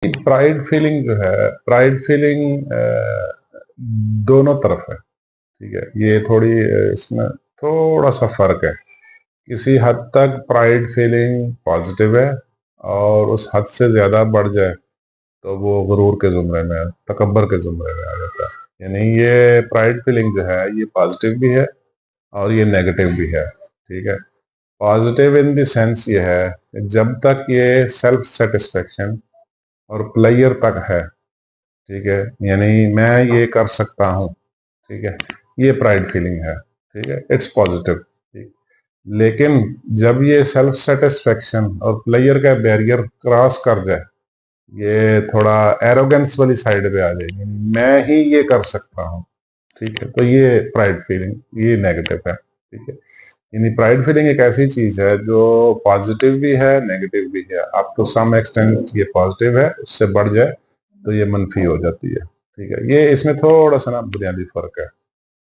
Pride feeling जो है, pride feeling दोनों तरफ है। ठीक है, ये थोड़ी इसमें थोड़ा सा फर्क है। किसी हद तक प्राइड फीलिंग पॉजिटिव है, और उस हद से ज्यादा बढ़ जाए तो वो गुरूर के जुमरे में, तकब्बर के जुमरे में आ जाता है। यानी ये प्राइड फीलिंग जो है ये पॉजिटिव भी है और ये नेगेटिव भी है। ठीक है, पॉजिटिव इन द सेंस ये है कि जब तक ये सेल्फ सेटिस्फेक्शन और प्लेयर तक है, ठीक है, यानी मैं ये कर सकता हूँ, ठीक है, ये प्राइड फीलिंग है। ठीक है, इट्स पॉजिटिव। ठीक, लेकिन जब ये सेल्फ सेटिस्फेक्शन और प्लेयर का बैरियर क्रॉस कर जाए, ये थोड़ा एरोगेंस वाली साइड पे आ जाएगी, मैं ही ये कर सकता हूँ, ठीक है, तो ये प्राइड फीलिंग, ये नेगेटिव है। ठीक है, यानी प्राइड फीलिंग एक ऐसी चीज है जो पॉजिटिव भी है नेगेटिव भी है। अप टू सम एक्सटेंट ये पॉजिटिव है, उससे बढ़ जाए तो ये मनफी हो जाती है। ठीक है, ये इसमें थोड़ा सा ना बुनियादी फर्क है।